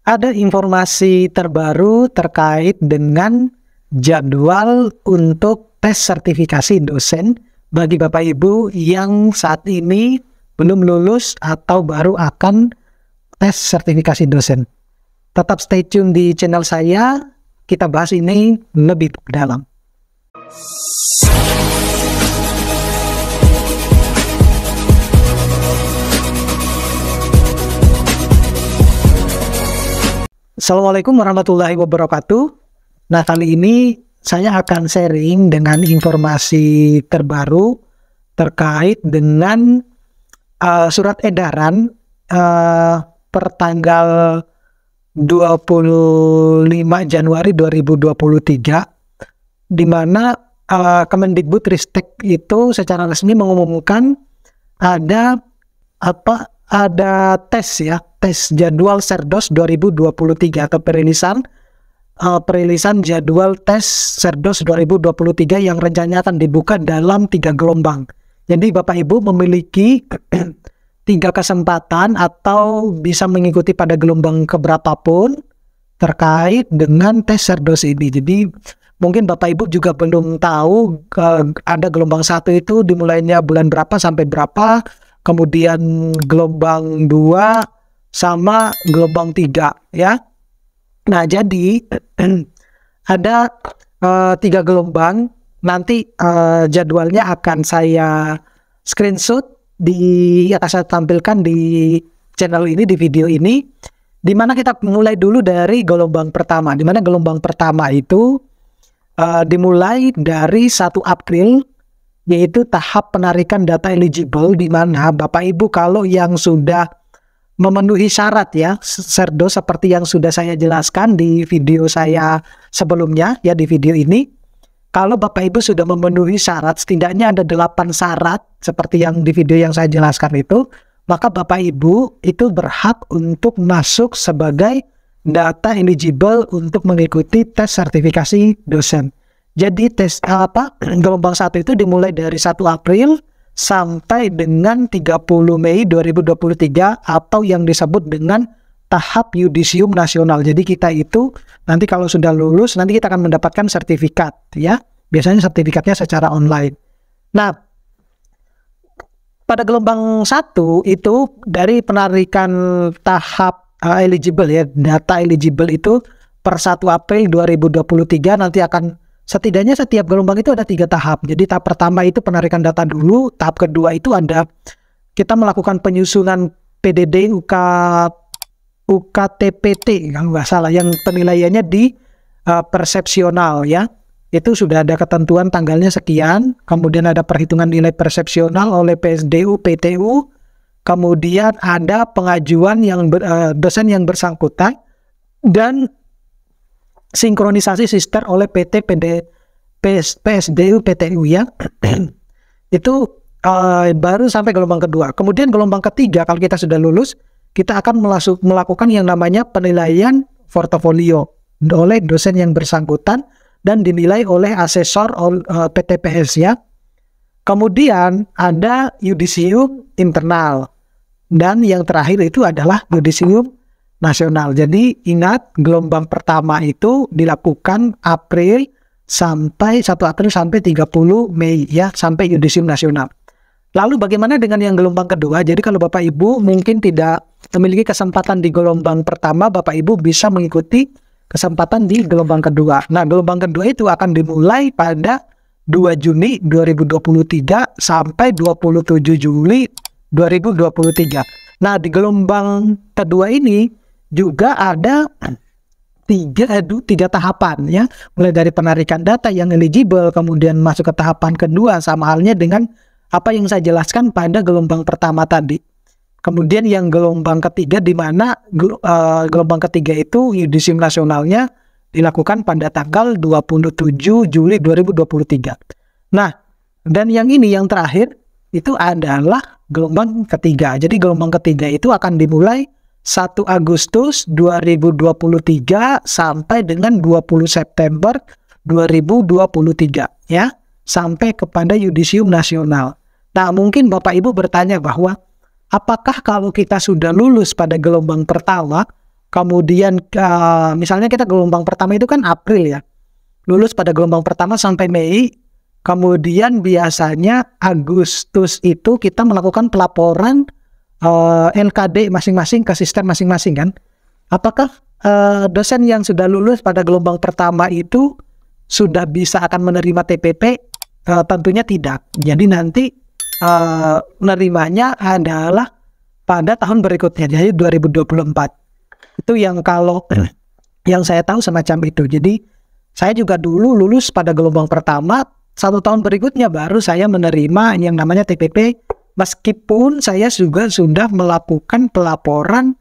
Ada informasi terbaru terkait dengan jadwal untuk tes sertifikasi dosen bagi Bapak Ibu yang saat ini belum lulus atau baru akan tes sertifikasi dosen. Tetap stay tune di channel saya, kita bahas ini lebih dalam. Assalamualaikum warahmatullahi wabarakatuh. Nah, kali ini saya akan sharing dengan informasi terbaru terkait dengan surat edaran per tanggal 25 Januari 2023, di mana Kemendikbudristek itu secara resmi mengumumkan ada tes jadwal Serdos 2023 atau perilisan jadwal tes Serdos 2023 yang rencananya akan dibuka dalam 3 gelombang. Jadi Bapak Ibu memiliki 3 kesempatan atau bisa mengikuti pada gelombang keberapapun terkait dengan tes Serdos ini. Jadi mungkin Bapak Ibu juga belum tahu ada gelombang 1 itu dimulainya bulan berapa sampai berapa, kemudian gelombang 2 sama gelombang 3 ya. Nah, jadi ada 3 gelombang. Nanti jadwalnya akan saya screenshot akan saya tampilkan di channel ini, di video ini, dimana kita mulai dulu dari gelombang pertama, dimana gelombang pertama itu dimulai dari 1 April, yaitu tahap penarikan data eligible, di mana Bapak Ibu kalau yang sudah memenuhi syarat ya Serdos seperti yang sudah saya jelaskan di video saya sebelumnya ya, di video ini, kalau Bapak Ibu sudah memenuhi syarat, setidaknya ada 8 syarat seperti yang di video yang saya jelaskan itu, maka Bapak Ibu itu berhak untuk masuk sebagai data eligible untuk mengikuti tes sertifikasi dosen. Jadi gelombang 1 itu dimulai dari 1 April sampai dengan 30 Mei 2023 atau yang disebut dengan tahap yudisium nasional. Jadi kita itu nanti kalau sudah lulus, nanti kita akan mendapatkan sertifikat ya. Biasanya sertifikatnya secara online. Nah, pada gelombang 1 itu dari penarikan tahap eligible ya, data eligible itu per 1 April 2023 nanti akan setidaknya setiap gelombang itu ada 3 tahap. Jadi tahap pertama itu penarikan data dulu, tahap kedua itu ada kita melakukan penyusunan PDD UKTPT kalau nggak salah, yang penilaiannya di persepsional ya. Itu sudah ada ketentuan tanggalnya sekian, kemudian ada perhitungan nilai persepsional oleh PSDU, PTU, kemudian ada pengajuan dosen yang bersangkutan, dan sinkronisasi sister oleh PSDU, PTU ya. Itu baru sampai gelombang kedua. Kemudian gelombang ketiga, kalau kita sudah lulus, kita akan melakukan yang namanya penilaian portofolio oleh dosen yang bersangkutan dan dinilai oleh asesor PTPS ya. Kemudian ada yudisium internal, dan yang terakhir itu adalah yudisium nasional. Jadi ingat, gelombang pertama itu dilakukan April sampai 1 April sampai 30 Mei ya, sampai yudisium nasional. Lalu bagaimana dengan yang gelombang kedua? Jadi kalau Bapak Ibu mungkin tidak memiliki kesempatan di gelombang pertama, Bapak Ibu bisa mengikuti kesempatan di gelombang kedua. Nah, gelombang kedua itu akan dimulai pada 2 Juni 2023 sampai 27 Juli 2023. Nah, di gelombang kedua ini juga ada 3 tahapan ya, mulai dari penarikan data yang eligible, kemudian masuk ke tahapan kedua, sama halnya dengan apa yang saya jelaskan pada gelombang pertama tadi. Kemudian yang gelombang ketiga, di mana gelombang ketiga itu yudisium nasionalnya dilakukan pada tanggal 27 Juli 2023. Nah, dan yang ini yang terakhir itu adalah gelombang ketiga. Jadi gelombang ketiga itu akan dimulai 1 Agustus 2023 sampai dengan 20 September 2023 ya, sampai kepada yudisium nasional. Nah, mungkin Bapak Ibu bertanya bahwa apakah kalau kita sudah lulus pada gelombang pertama, kemudian misalnya kita gelombang pertama itu kan April ya, lulus pada gelombang pertama sampai Mei, kemudian biasanya Agustus itu kita melakukan pelaporan LKD masing-masing ke sistem masing-masing kan. Apakah dosen yang sudah lulus pada gelombang pertama itu sudah bisa akan menerima TPP? Tentunya tidak. Jadi nanti menerimanya adalah pada tahun berikutnya, jadi 2024. Itu yang kalau yang saya tahu semacam itu. Jadi saya juga dulu lulus pada gelombang pertama, 1 tahun berikutnya baru saya menerima yang namanya TPP, meskipun saya juga sudah melakukan pelaporan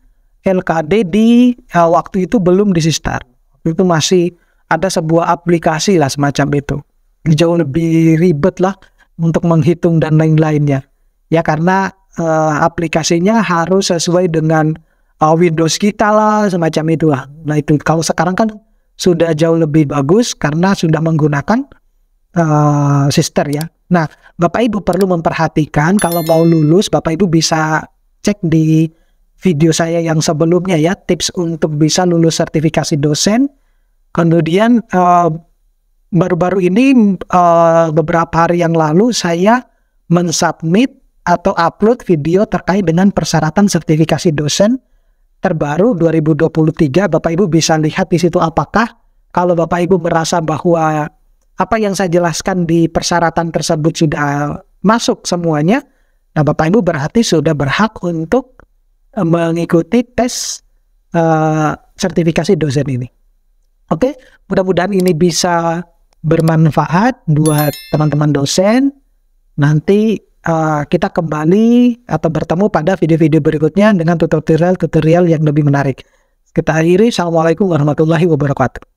LKD di waktu itu belum di Sistar. Itu masih ada sebuah aplikasi lah semacam itu. Jauh lebih ribet lah untuk menghitung dan lain-lainnya. Ya karena aplikasinya harus sesuai dengan Windows kita lah, semacam itu lah. Nah itu kalau sekarang kan sudah jauh lebih bagus karena sudah menggunakan Sister ya. Nah Bapak Ibu perlu memperhatikan kalau mau lulus, Bapak Ibu bisa cek di video saya yang sebelumnya ya, tips untuk bisa lulus sertifikasi dosen. Kemudian baru-baru ini beberapa hari yang lalu saya mensubmit atau upload video terkait dengan persyaratan sertifikasi dosen terbaru 2023. Bapak Ibu bisa lihat di situ apakah kalau Bapak Ibu merasa bahwa apa yang saya jelaskan di persyaratan tersebut sudah masuk semuanya, nah Bapak Ibu berarti sudah berhak untuk mengikuti tes sertifikasi dosen ini. Oke, mudah-mudahan ini bisa bermanfaat buat teman-teman dosen. Nanti kita kembali atau bertemu pada video-video berikutnya dengan tutorial-tutorial yang lebih menarik. Kita akhiri. Assalamualaikum warahmatullahi wabarakatuh.